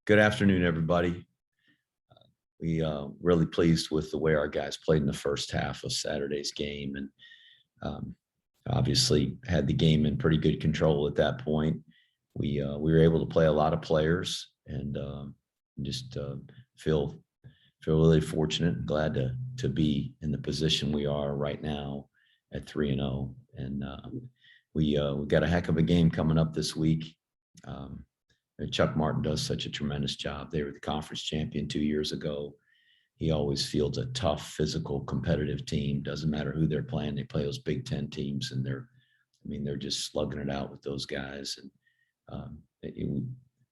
Good afternoon, everybody. We really pleased with the way our guys played in the first half of Saturday's game, and um, obviously had the game in pretty good control at that point. We were able to play a lot of players, and just feel really fortunate and glad to be in the position we are right now at 3-0. And we got a heck of a game coming up this week. Chuck Martin does such a tremendous job. They were the conference champion 2 years ago. He always fields a tough, physical, competitive team. Doesn't matter who they're playing. They play those Big Ten teams, and they're just slugging it out with those guys. And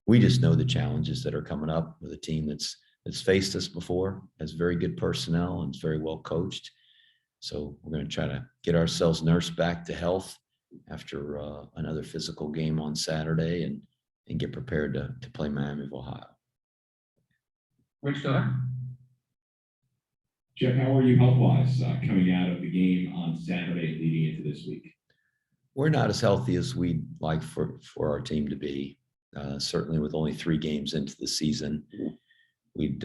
we just know the challenges that are coming up with a team that's faced us before, has very good personnel, and is very well coached. So we're going to try to get ourselves nursed back to health after another physical game on Saturday, and get prepared to play Miami of Ohio. Rich, go ahead. Jeff, how are you health-wise coming out of the game on Saturday leading into this week? We're not as healthy as we'd like for our team to be. Certainly with only 3 games into the season, we'd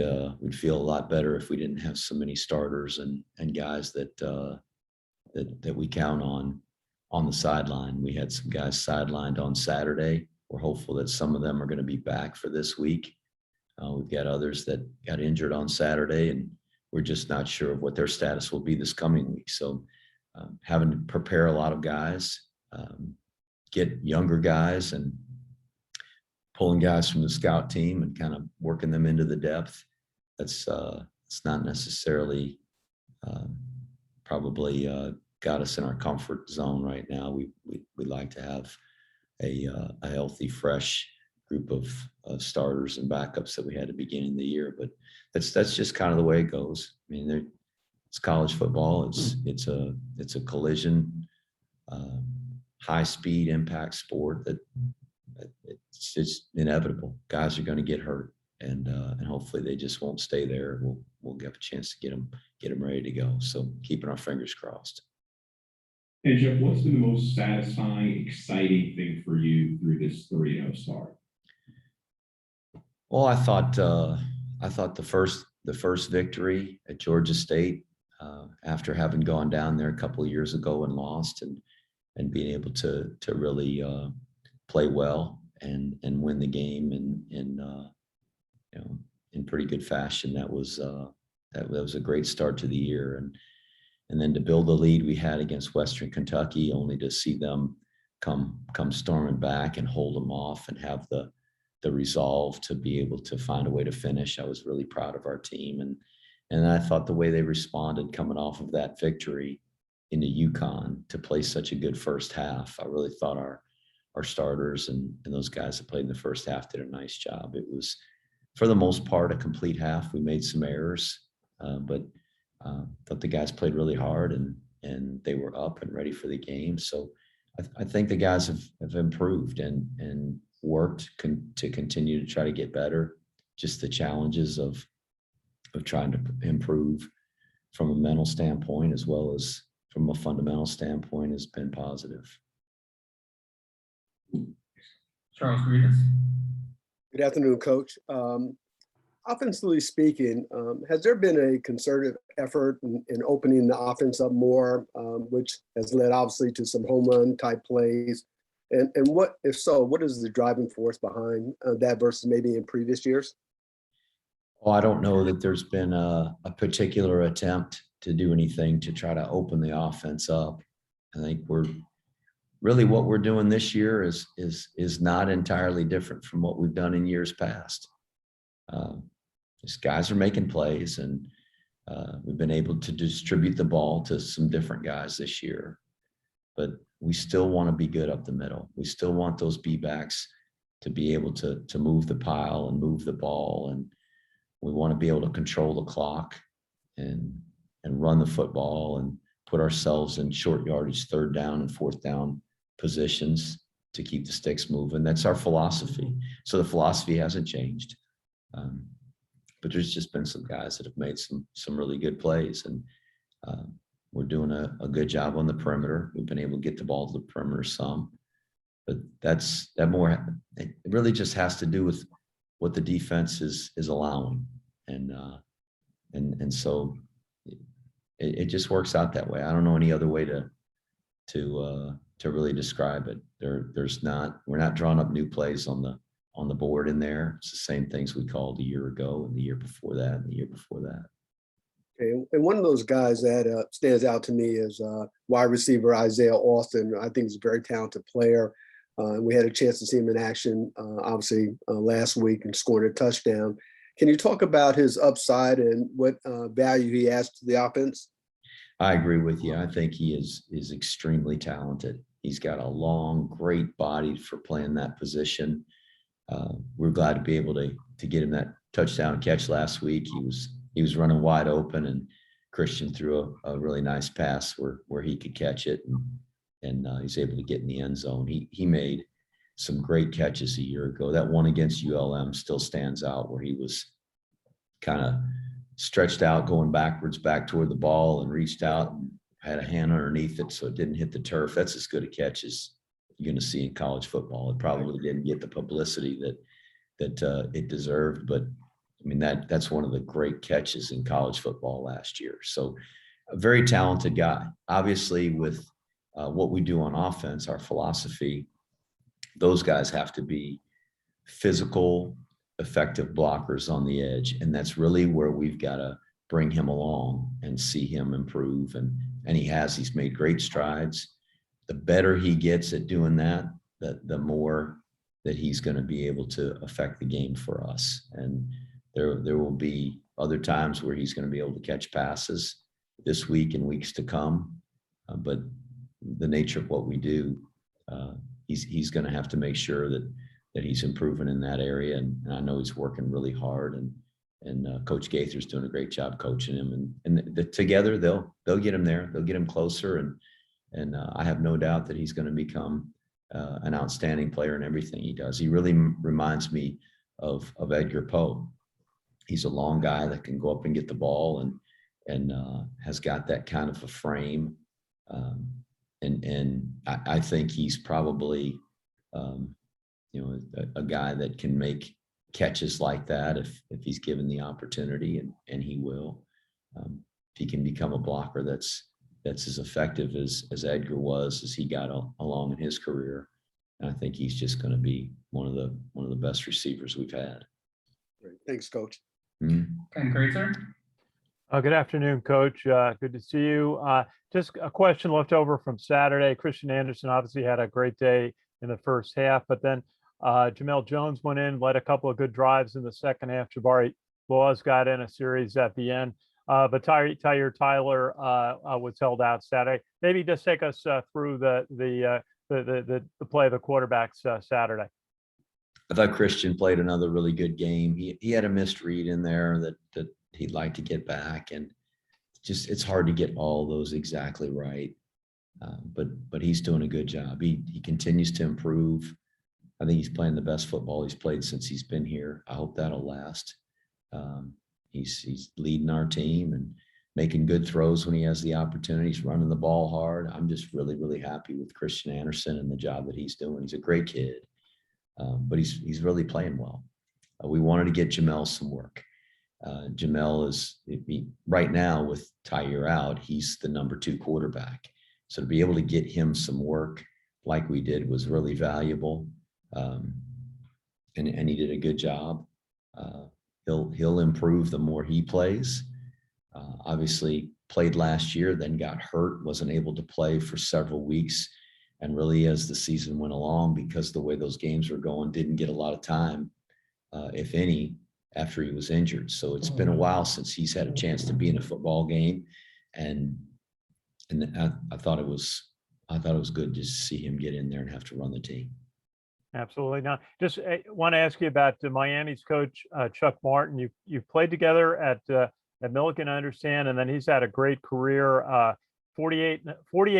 feel a lot better if we didn't have so many starters and guys that we count on the sideline. We had some guys sidelined on Saturday. We're hopeful that some of them are going to be back for this week. We've got others that got injured on Saturday, and we're just not sure of what their status will be this coming week. So having to prepare a lot of guys, get younger guys, and pulling guys from the scout team and kind of working them into the depth. It's not necessarily probably got us in our comfort zone right now. We like to have a healthy, fresh group of starters and backups that we had at the beginning of the year, but that's just kind of the way it goes. I mean, it's college football. It's a collision, high speed impact sport that it's just inevitable. Guys are going to get hurt, and hopefully they just won't stay there. We'll get a chance to get them ready to go. So keeping our fingers crossed. And Jeff, what's been the most satisfying, exciting thing for you through this 3-0 start? Well, I thought the first victory at Georgia State, after having gone down there a couple of years ago and lost, and being able to really play well and win the game in pretty good fashion. That was a great start to the year, and then to build the lead we had against Western Kentucky, only to see them come storming back and hold them off and have the resolve to be able to find a way to finish. I was really proud of our team, and I thought the way they responded coming off of that victory into UConn to play such a good first half. I really thought our starters and those guys that played in the first half did a nice job. It was, for the most part, a complete half. We made some errors, but thought the guys played really hard, and they were up and ready for the game. So I think the guys have improved and worked to continue to try to get better. Just the challenges of trying to improve from a mental standpoint as well as from a fundamental standpoint has been positive. Charles Grievous. Good afternoon, Coach. Offensively speaking, has there been a concerted effort in opening the offense up more, which has led obviously to some home run type plays? And what, if so, what is the driving force behind that versus maybe in previous years? Well, I don't know that there's been a particular attempt to do anything to try to open the offense up. I think what we're doing this year is not entirely different from what we've done in years past. These guys are making plays, and we've been able to distribute the ball to some different guys this year, but we still want to be good up the middle. We still want those B-backs to be able to move the pile and move the ball, and we want to be able to control the clock and run the football and put ourselves in short yardage, 3rd down and 4th down positions to keep the sticks moving. That's our philosophy. So the philosophy hasn't changed. But there's just been some guys that have made some really good plays, and we're doing a good job on the perimeter. We've been able to get the ball to the perimeter some, but it really just has to do with what the defense is allowing, and so it just works out that way. I don't know any other way to really describe it. We're not drawing up new plays on the board in there. It's the same things we called a year ago and the year before that and the year before that. Okay. And one of those guys that stands out to me is wide receiver Isaiah Austin. I think he's a very talented player. We had a chance to see him in action, obviously, last week and scored a touchdown. Can you talk about his upside and what value he adds to the offense? I agree with you. I think he is extremely talented. He's got a long, great body for playing that position. We're glad to be able to get him that touchdown catch last week. He was running wide open, and Christian threw a really nice pass where he could catch it, and he's able to get in the end zone. He made some great catches a year ago. That one against ULM still stands out, where he was kind of stretched out, going backwards back toward the ball, and reached out and had a hand underneath it so it didn't hit the turf. That's as good a catch as you're going to see in college football. It probably didn't get the publicity that it deserved, but I mean, that's one of the great catches in college football last year. So a very talented guy. Obviously, with what we do on offense, our philosophy, those guys have to be physical, effective blockers on the edge. And that's really where we've got to bring him along and see him improve. And he's made great strides. The better he gets at doing that, the more that he's going to be able to affect the game for us. And there will be other times where he's going to be able to catch passes this week and weeks to come. But the nature of what we do, he's going to have to make sure that he's improving in that area. And I know he's working really hard, and Coach Gaither's doing a great job coaching him. And together they'll get him there. They'll get him closer. And I have no doubt that he's going to become an outstanding player in everything he does. He really reminds me of Edgar Poe. He's a long guy that can go up and get the ball and has got that kind of a frame. And I think he's probably, a guy that can make catches like that if he's given the opportunity, and he will. If he can become a blocker that's as effective as Edgar was as he got along in his career, and I think he's just going to be one of the best receivers we've had. Great. Thanks, Coach. Mm-hmm. Ken Grazer. Good afternoon, Coach. Good to see you. Just a question left over from Saturday. Christian Anderson obviously had a great day in the first half, but then Jamel Jones went in, led a couple of good drives in the second half. Jabari Laws got in a series at the end, but Tyler was held out Saturday. Maybe just take us through the play of the quarterbacks Saturday. I thought Christian played another really good game. He had a missed read in there that he'd like to get back, and it's hard to get all those exactly right. But he's doing a good job. He continues to improve. I think he's playing the best football he's played since he's been here. I hope that'll last. He's leading our team and making good throws when he has the opportunity. He's running the ball hard. I'm just really, really happy with Christian Anderson and the job that he's doing. He's a great kid, but he's really playing well. We wanted to get Jamel some work. Jamel is right now with Tyre out, he's the number 2 quarterback. So to be able to get him some work like we did was really valuable. And he did a good job. He'll improve the more he plays. Obviously played last year, then got hurt, wasn't able to play for several weeks. And really, as the season went along, because the way those games were going, didn't get a lot of time, if any, after he was injured. So it's been a while since he's had a chance to be in a football game. And I thought it was good to see him get in there and have to run the team. Absolutely. Now, just want to ask you about Miami's coach, Chuck Martin. You've played together at Millikan, I understand, and then he's had a great career. 48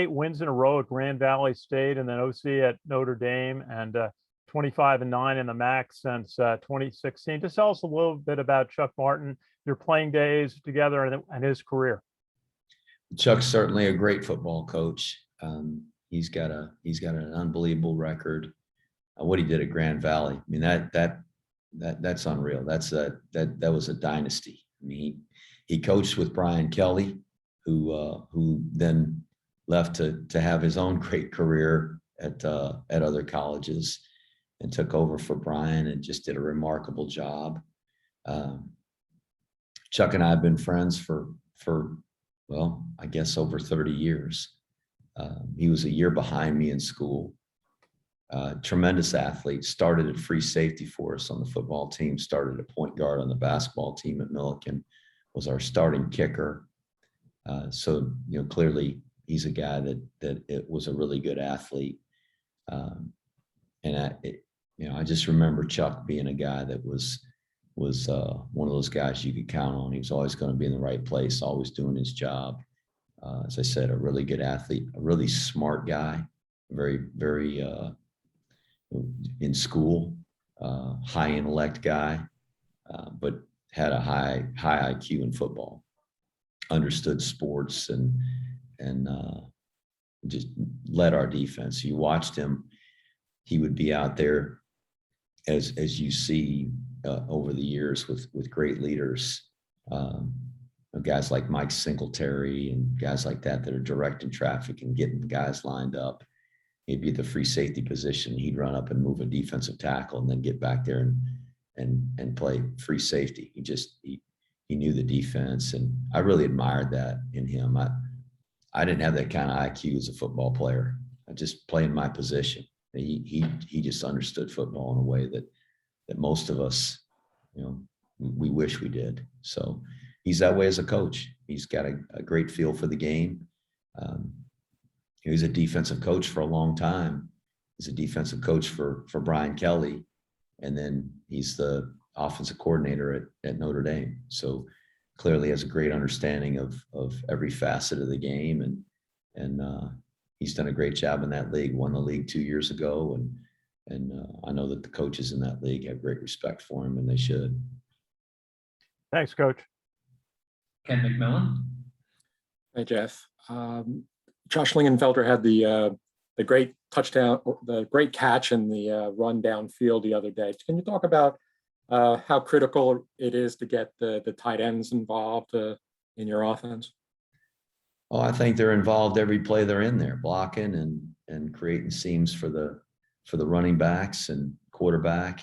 wins in a row at Grand Valley State, and then OC at Notre Dame, and 25-9 in the MAC since 2016. Just tell us a little bit about Chuck Martin, your playing days together, and his career. Chuck's certainly a great football coach. He's got an unbelievable record. What he did at Grand Valley, I mean, that that's unreal. That was a dynasty. I mean, he coached with Brian Kelly, who then left to have his own great career at other colleges, and took over for Brian and just did a remarkable job. Chuck and I have been friends for well, I guess over 30 years. He was a year behind me in school. Tremendous athlete, started at free safety for us on the football team, started at point guard on the basketball team at Millikan, was our starting kicker. So, clearly he's a guy that it was a really good athlete. And I just remember Chuck being a guy that was one of those guys you could count on. He was always going to be in the right place, always doing his job. As I said, a really good athlete, a really smart guy, very, very in school, high intellect guy, but had a high IQ in football, understood sports and just led our defense. You watched him, he would be out there as you see over the years with great leaders, guys like Mike Singletary and guys like that are directing traffic and getting guys lined up. He'd be at the free safety position. He'd run up and move a defensive tackle and then get back there and play free safety. He knew the defense, and I really admired that in him. I didn't have that kind of IQ as a football player. I just played my position. He just understood football in a way that most of us, we wish we did. So he's that way as a coach. He's got a great feel for the game. He was a defensive coach for a long time. He's a defensive coach for Brian Kelly, and then he's the offensive coordinator at Notre Dame. So clearly has a great understanding of every facet of the game, and he's done a great job in that league. Won the league 2 years ago, and I know that the coaches in that league have great respect for him, and they should. Thanks, Coach. Ken McMillan. Hey, Jeff. Josh Lingenfelter had the great touchdown, the great catch and the run downfield the other day. Can you talk about how critical it is to get the tight ends involved in your offense? Oh, I think they're involved every play they're in there, blocking and creating seams for the running backs and quarterback.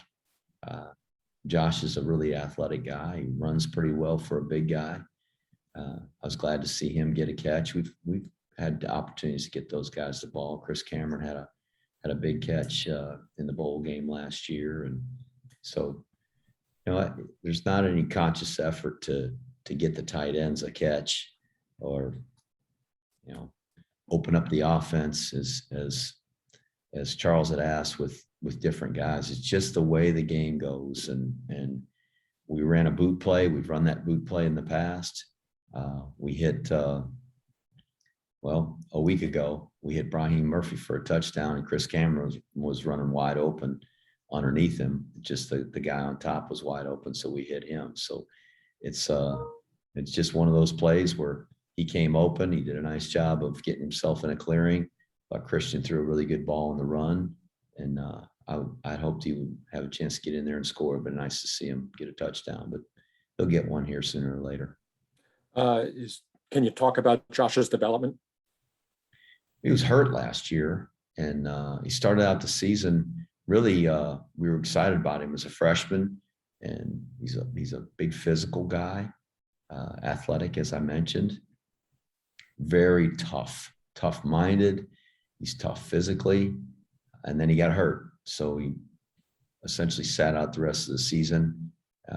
Josh is a really athletic guy. He runs pretty well for a big guy. I was glad to see him get a catch. We've had opportunities to get those guys the ball. Chris Cameron had a big catch in the bowl game last year, and so there's not any conscious effort to get the tight ends a catch or open up the offense as Charles had asked with different guys. It's just the way the game goes, and we ran a boot play. We've run that boot play in the past. We hit a week ago, we hit Brahim Murphy for a touchdown, and Chris Cameron was running wide open underneath him. Just the guy on top was wide open, so we hit him. So it's just one of those plays where he came open. He did a nice job of getting himself in a clearing. But Christian threw a really good ball on the run, and I'd hoped he would have a chance to get in there and score. It'd been nice to see him get a touchdown, but he'll get one here sooner or later. Can you talk about Josh's development? He was hurt last year, and he started out the season really. We were excited about him as a freshman, and he's a big physical guy, athletic, as I mentioned, very tough-minded. He's tough physically, and then he got hurt, so he essentially sat out the rest of the season.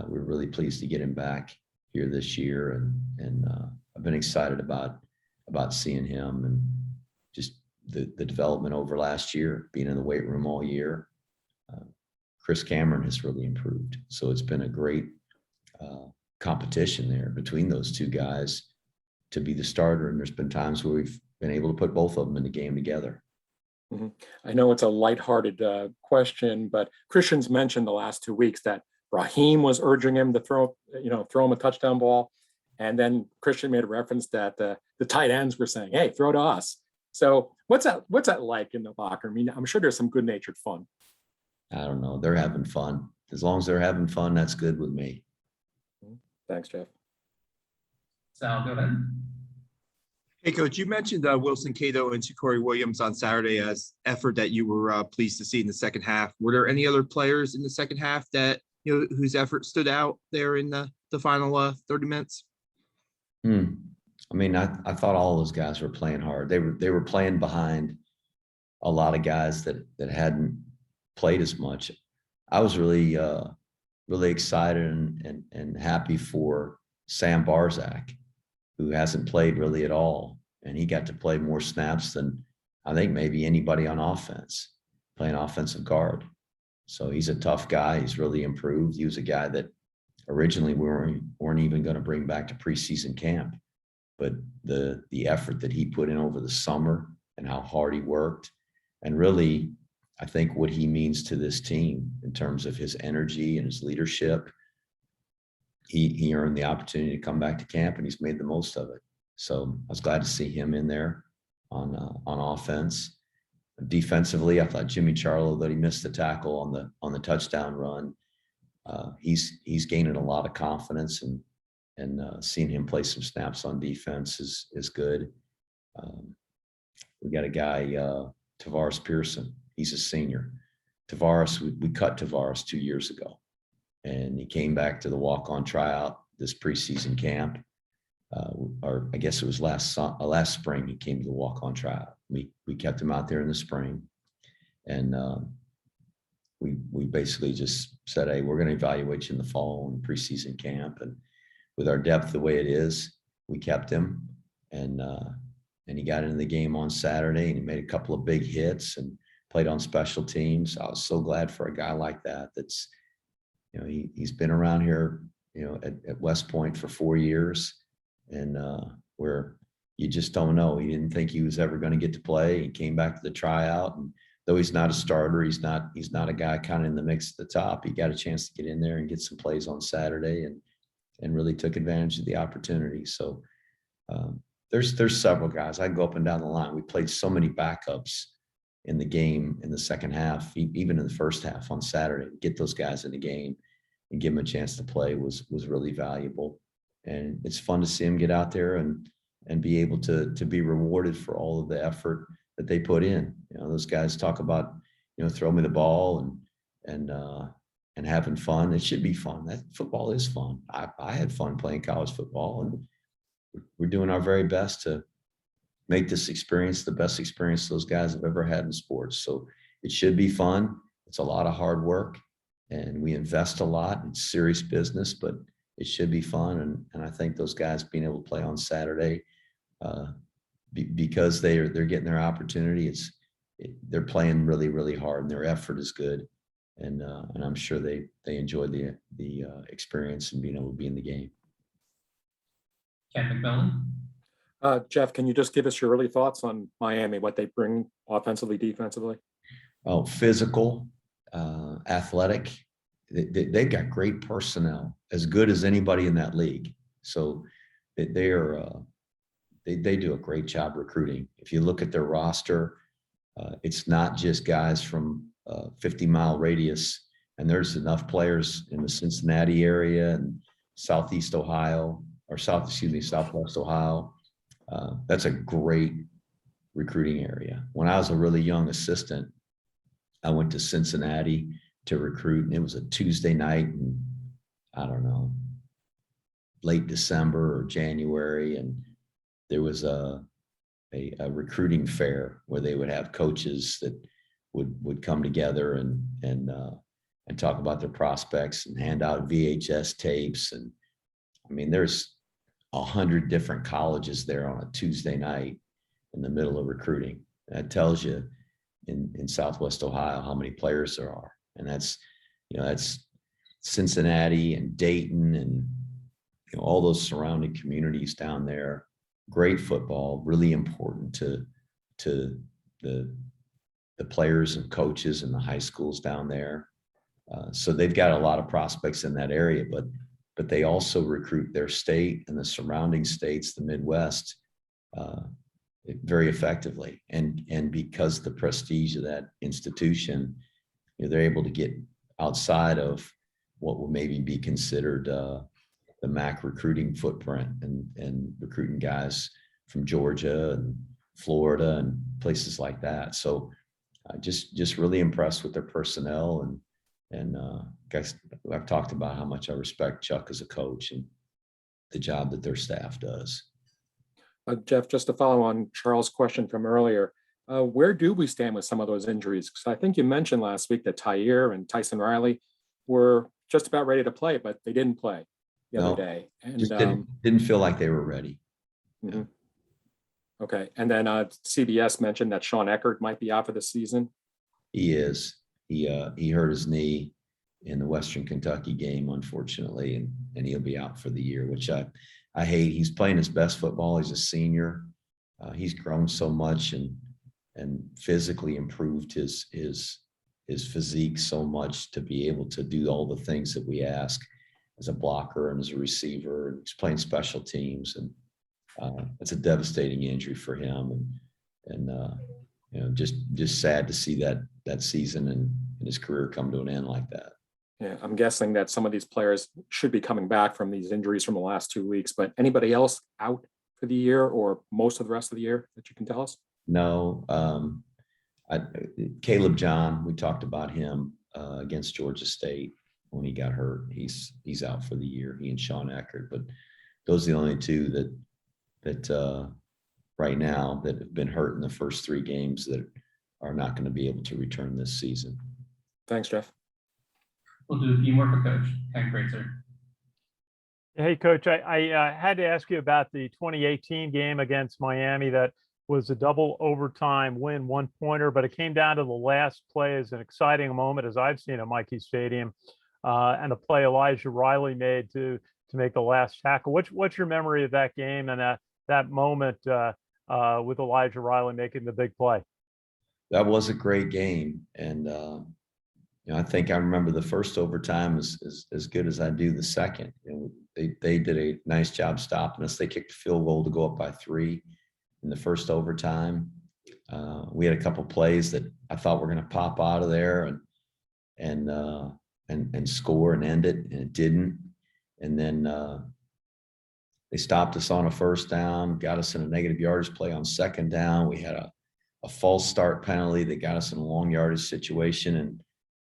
We're really pleased to get him back here this year, and I've been excited about seeing him and just the development over last year, being in the weight room all year. Chris Cameron has really improved. So it's been a great competition there between those two guys to be the starter. And there's been times where we've been able to put both of them in the game together. Mm-hmm. I know it's a lighthearted question, but Christian's mentioned the last 2 weeks that Brahim was urging him to throw him a touchdown ball. And then Christian made a reference that the tight ends were saying, "Hey, throw to us." So what's that like in the locker room? I mean, I'm sure there's some good-natured fun. I don't know. They're having fun. as long as they're having fun, that's good with me. Thanks, Jeff. Sal, go ahead. Hey, Coach, you mentioned Wilson Cato and Shakori Williams on Saturday as effort that you were pleased to see in the second half. Were there any other players in the second half that, whose effort stood out there in the final 30 minutes? I mean, I thought all those guys were playing hard. They were playing behind a lot of guys that hadn't played as much. I was really excited and happy for Sam Barzak, who hasn't played really at all. And he got to play more snaps than I think maybe anybody on offense, playing offensive guard. So he's a tough guy. He's really improved. He was a guy that originally we weren't even going to bring back to preseason camp. But the effort that he put in over the summer and how hard he worked, and really, I think what he means to this team in terms of his energy and his leadership, he earned the opportunity to come back to camp, and he's made the most of it. So I was glad to see him in there on offense. Defensively, I thought Jimmy Charlo, that he missed the tackle on the touchdown run, he's gaining a lot of confidence, and seeing him play some snaps on defense is good. We got a guy, Tavares Pearson. He's a senior. Tavares, we cut Tavares 2 years ago, and he came back to the walk-on tryout this preseason camp. Or I guess it was last spring he came to the walk-on tryout. We kept him out there in the spring, and we basically just said, hey, we're going to evaluate you in the fall and preseason camp. And with our depth the way it is, we kept him, and he got into the game on Saturday, and he made a couple of big hits and played on special teams. I was so glad for a guy like that. That's, he's been around here, at West Point for 4 years, and where you just don't know. He didn't think he was ever going to get to play. He came back to the tryout, and though he's not a starter, he's not a guy kind of in the mix at the top. He got a chance to get in there and get some plays on Saturday, and really took advantage of the opportunity. So there's several guys. I can go up and down the line. We played so many backups in the game in the second half, even in the first half on Saturday. Get those guys in the game and give them a chance to play was really valuable. And it's fun to see them get out there and be able to be rewarded for all of the effort that they put in. Those guys talk about, throw me the ball and having fun. It should be fun. That football is fun. I had fun playing college football, and we're doing our very best to make this experience the best experience those guys have ever had in sports. So it should be fun. It's a lot of hard work, and we invest a lot. It's serious business, but it should be fun. And I think those guys being able to play on Saturday, because they're getting their opportunity, they're playing really, really hard, and their effort is good. And I'm sure they enjoy the experience and being able to be in the game. Ken McMillan. Jeff, can you just give us your early thoughts on Miami, what they bring offensively, defensively? Oh, physical, athletic. They've got great personnel, as good as anybody in that league. So they do a great job recruiting. If you look at their roster, it's not just guys from 50-mile radius, and there's enough players in the Cincinnati area and Southwest Ohio. That's a great recruiting area. When I was a really young assistant, I went to Cincinnati to recruit, and it was a Tuesday night, and I don't know, late December or January, and there was a recruiting fair where they would have coaches that would come together and talk about their prospects and hand out VHS tapes. And I mean, there's 100 different colleges there on a Tuesday night in the middle of recruiting. That tells you in Southwest Ohio how many players there are. And that's Cincinnati and Dayton and all those surrounding communities down there. Great football, really important to the players and coaches and the high schools down there. So they've got a lot of prospects in that area, but they also recruit their state and the surrounding states, the Midwest, very effectively. And because the prestige of that institution, they're able to get outside of what will maybe be considered the MAC recruiting footprint and recruiting guys from Georgia and Florida and places like that. So just really impressed with their personnel and guys, I've talked about how much I respect Chuck as a coach and the job that their staff does. Jeff, just to follow on Charles' question from earlier, where do we stand with some of those injuries? Because I think you mentioned last week that Tyre and Tyson Riley were just about ready to play, but they didn't play the other day. And Just didn't feel like they were ready. mhm. Okay, and then CBS mentioned that Sean Eckert might be out for the season. He is. He hurt his knee in the Western Kentucky game, unfortunately, and he'll be out for the year, which I hate. He's playing his best football. He's a senior. He's grown so much and physically improved his physique so much to be able to do all the things that we ask as a blocker and as a receiver. And he's playing special teams, and it's a devastating injury for him. And you know, just sad to see that season and his career come to an end like that. Yeah, I'm guessing that some of these players should be coming back from these injuries from the last 2 weeks, but anybody else out for the year or most of the rest of the year that you can tell us? No, Caleb John, we talked about him against Georgia State when he got hurt. He's out for the year, he and Sean Eckert, but those are the only two that right now that have been hurt in the first 3 games that are not going to be able to return this season. Thanks, Jeff. We'll do a few more for Coach. Ken Kreitzer. Hey, Coach, I had to ask you about the 2018 game against Miami. That was a double overtime win, 1-pointer, but it came down to the last play as an exciting moment as I've seen at Michie Stadium, and a play Elijah Riley made to make the last tackle. What's your memory of that game and that moment with Elijah Riley making the big play? That was a great game, and you know, I think I remember the first overtime as good as I do the second. And they did a nice job stopping us. They kicked a field goal to go up by 3 in the first overtime. We had a couple plays that I thought were going to pop out of there and score and end it, and it didn't. And then they stopped us on a first down, got us in a negative yardage play on second down. We had a false start penalty that got us in a long yardage situation, and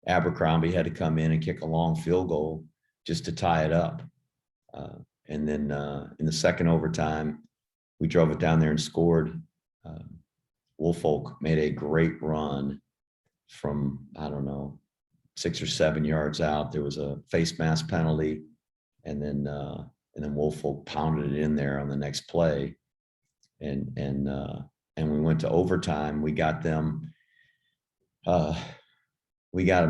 Abercrombie had to come in and kick a long field goal just to tie it up. And then in the second overtime, we drove it down there and scored. Woolfolk made a great run from, I don't know, 6 or 7 yards out. There was a face mask penalty, and then Woolfolk pounded it in there on the next play. And we went to overtime. We got them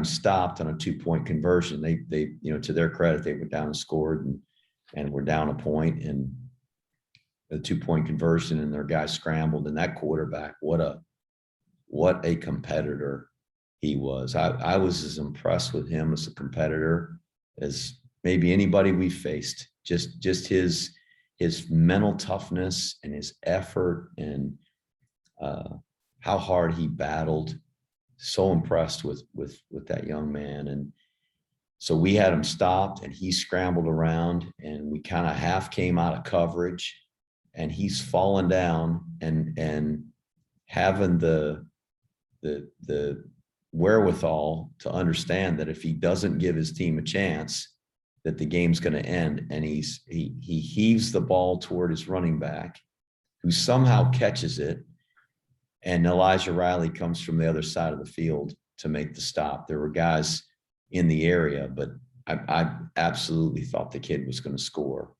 stopped on a 2-point conversion. They, you know, to their credit, they went down and scored and were down a point, and the 2-point conversion, and their guy scrambled, and that quarterback, what a competitor he was. I was as impressed with him as a competitor as maybe anybody we faced. Just his mental toughness and his effort and how hard he battled. So impressed with that young man. And so we had him stopped, and he scrambled around, and we kind of half came out of coverage, and he's fallen down and having the wherewithal to understand that if he doesn't give his team a chance, that the game's going to end. And he heaves the ball toward his running back, who somehow catches it. And Elijah Riley comes from the other side of the field to make the stop. There were guys in the area, but I absolutely thought the kid was going to score.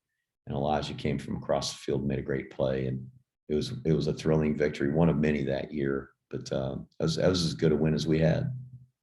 And Elijah came from across the field and made a great play. And it was a thrilling victory, one of many that year. But that was as good a win as we had.